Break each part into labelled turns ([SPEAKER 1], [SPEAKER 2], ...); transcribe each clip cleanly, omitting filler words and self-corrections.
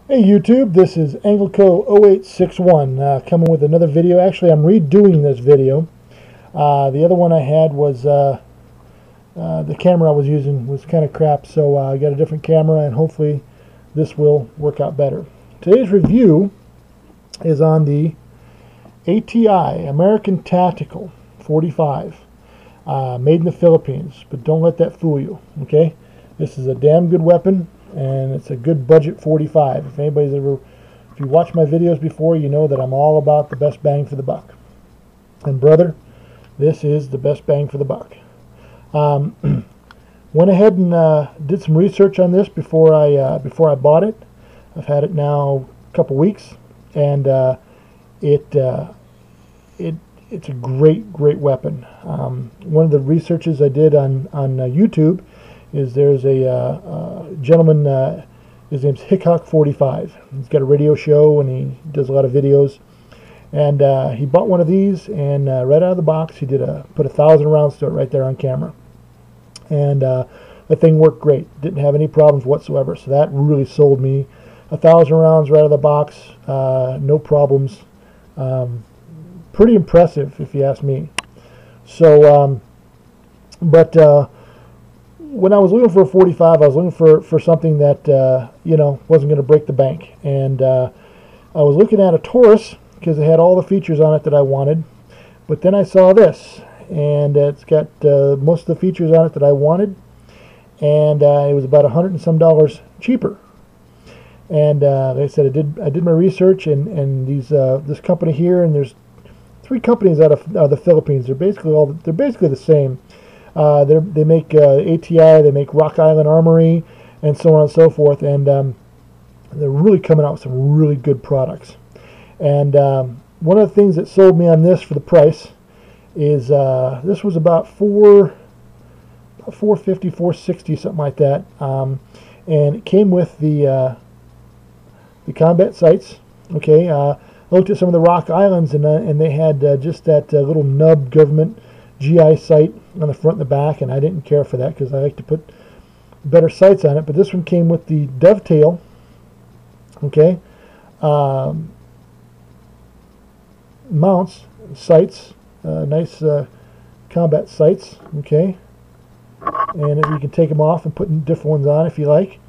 [SPEAKER 1] Hey YouTube, this is Angleco0861 coming with another video. Actually, I'm redoing this video. The other one I had was the camera I was using was kind of crap, so I got a different camera, and hopefully this will work out better. Today's review is on the ATI American Tactical 45, made in the Philippines, but don't let that fool you. Okay, this is a damn good weapon. And it's a good budget 45. If you watch my videos before, you know that I'm all about the best bang for the buck. And brother, this is the best bang for the buck. Went ahead and did some research on this before I bought it. I've had it now a couple weeks, and it's a great weapon. One of the researches I did on YouTube is there's a gentleman, his name's Hickok45. He's got a radio show and he does a lot of videos. And he bought one of these, and right out of the box he put 1,000 rounds to it right there on camera. And the thing worked great. Didn't have any problems whatsoever. So that really sold me. 1,000 rounds right out of the box, no problems. Pretty impressive if you ask me. So, when I was looking for a 45, I was looking for something that wasn't going to break the bank, and I was looking at a Taurus because it had all the features on it that I wanted. But then I saw this, and it's got most of the features on it that I wanted, and it was about $100 and some cheaper. And like I said, I did my research, and this company here, and there's 3 companies out of the Philippines. They're basically the same. They make ATI, they make Rock Island Armory, and so on and so forth, and they're really coming out with some really good products. And one of the things that sold me on this for the price is this was about $450, $460, something like that, and it came with the combat sights. Okay, I looked at some of the Rock Islands, and they had just that little nub government GI sight on the front and the back, and I didn't care for that because I like to put better sights on it. But this one came with the dovetail, okay, mounts, sights, nice combat sights, okay, and you can take them off and put different ones on if you like.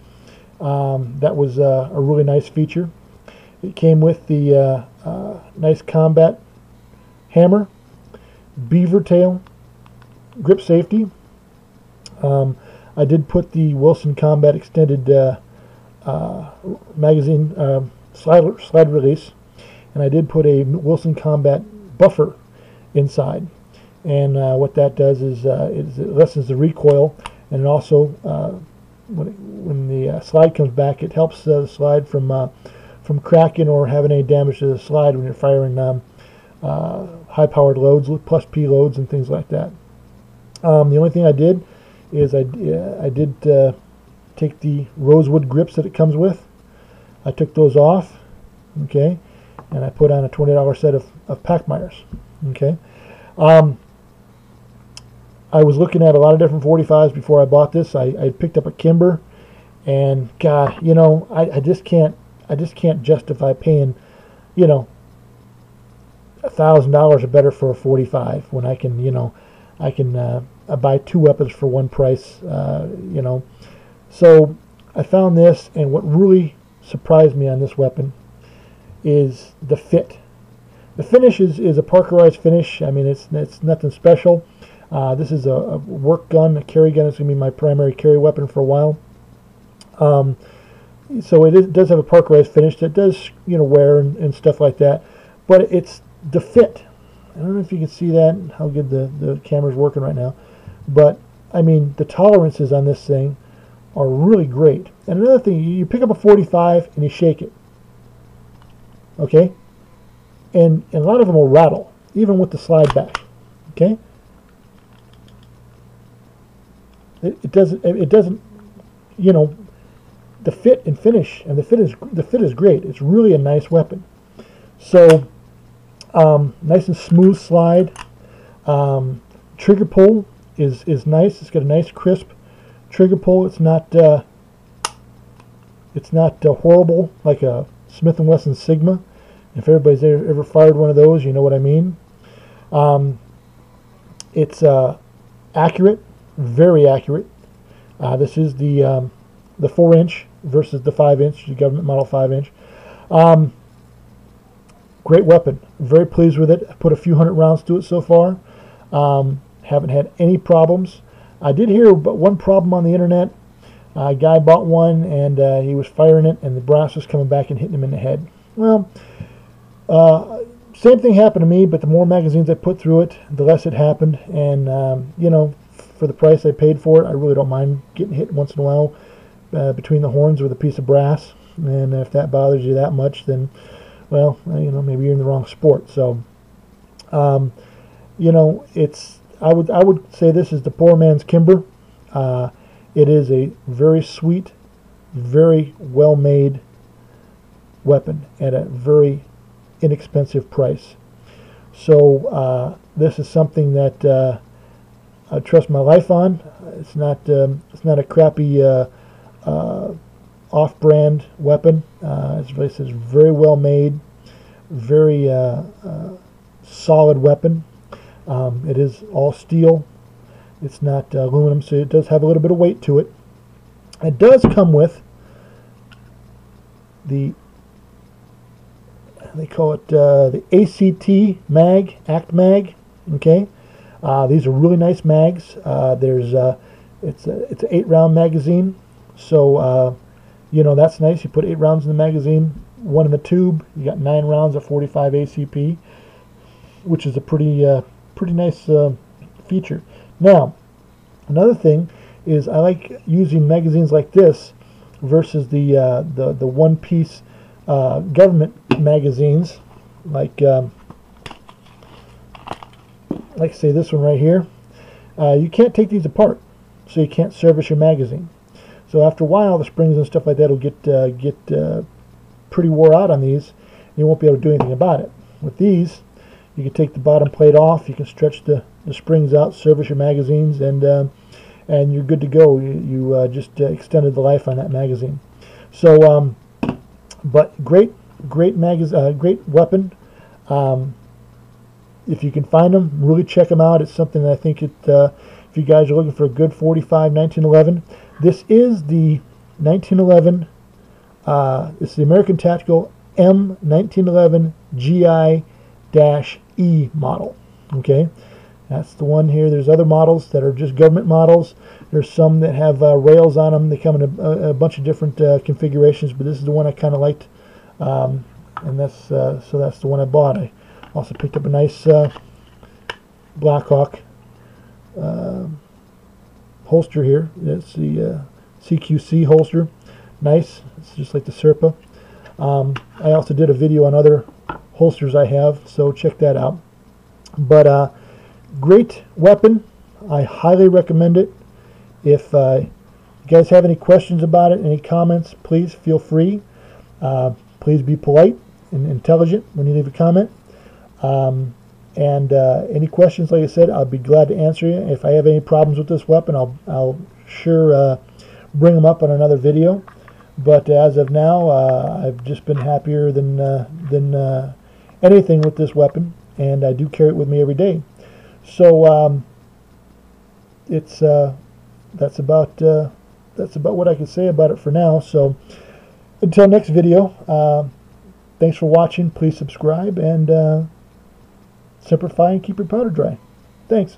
[SPEAKER 1] That was a really nice feature. It came with the nice combat hammer, beaver tail, grip safety. I did put the Wilson Combat Extended magazine slide release, and I did put a Wilson Combat buffer inside. And what that does is it lessens the recoil, and it also when the slide comes back, it helps the slide from cracking or having any damage to the slide when you're firing high-powered loads, plus P loads and things like that. The only thing I did is I did take the rosewood grips that it comes with. I took those off, okay, and I put on a $20 set of Packmeyers, okay. I was looking at a lot of different 45s before I bought this. I picked up a Kimber, and God, I just can't justify paying, $1,000 or better for a 45 when I can buy 2 weapons for one price, So I found this, and what really surprised me on this weapon is the fit. The finish is a Parkerized finish. I mean, it's nothing special. This is a work gun, a carry gun. It's going to be my primary carry weapon for a while. So it does have a Parkerized finish that does wear and stuff like that, but it's the fit. I don't know if you can see that, how good the camera's working right now, but I mean, the tolerances on this thing are really great. And another thing, you pick up a 45 and you shake it, okay, and a lot of them will rattle even with the slide back, okay. It doesn't the fit and finish, and the fit is great. It's really a nice weapon. So nice and smooth slide. Trigger pull is nice. It's got a nice crisp trigger pull. It's not It's not horrible like a Smith & Wesson Sigma. If everybody's ever fired one of those, you know what I mean. It's accurate, very accurate. This is the 4-inch versus the 5-inch, the government model 5-inch. Great weapon. Very pleased with it. I put a few hundred rounds to it so far. Haven't had any problems. I did hear about one problem on the internet. A guy bought one and he was firing it, and the brass was coming back and hitting him in the head. Well, same thing happened to me, but the more magazines I put through it, the less it happened. And you know, for the price I paid for it, I really don't mind getting hit once in a while between the horns with a piece of brass. And if that bothers you that much, then, well, you know, maybe you're in the wrong sport. So, you know, I would say this is the poor man's Kimber. It is a very sweet, very well-made weapon at a very inexpensive price. So this is something that I trust my life on. It's not a crappy off-brand weapon. It's very well made, very solid weapon. It is all steel. It's not aluminum, so it does have a little bit of weight to it. It does come with the, they call it the ACT mag, ACT mag. Okay, these are really nice mags. It's an 8-round magazine, so you know, that's nice. You put 8 rounds in the magazine, 1 in the tube. You got 9 rounds of 45 ACP, which is a pretty nice feature. Now, another thing is I like using magazines like this versus the one-piece government magazines, like say this one right here. You can't take these apart, so you can't service your magazine. So after a while, the springs and stuff like that will get pretty wore out on these. And you won't be able to do anything about it. With these, you can take the bottom plate off. You can stretch the springs out, service your magazines, and you're good to go. You just extended the life on that magazine. So, but great weapon. If you can find them, really check them out. It's something that I think if you guys are looking for a good 45 1911, this is the 1911. It's the American Tactical M1911 GI-E model. Okay, that's the one here. There's other models that are just government models. There's some that have rails on them. They come in a bunch of different configurations, but this is the one I kind of liked, and that's so that's the one I bought. I also picked up a nice Blackhawk holster here. It's the CQC holster. Nice. It's just like the Serpa. I also did a video on other holsters I have, so check that out. But great weapon. I highly recommend it. If you guys have any questions about it, any comments, please feel free. Please be polite and intelligent when you leave a comment. Any questions, like I said, I'll be glad to answer you. If I have any problems with this weapon, I'll sure bring them up on another video. But as of now, I've just been happier than anything with this weapon, and I do carry it with me every day. So that's about what I can say about it for now. So until next video, thanks for watching. Please subscribe and simplify and keep your powder dry. Thanks.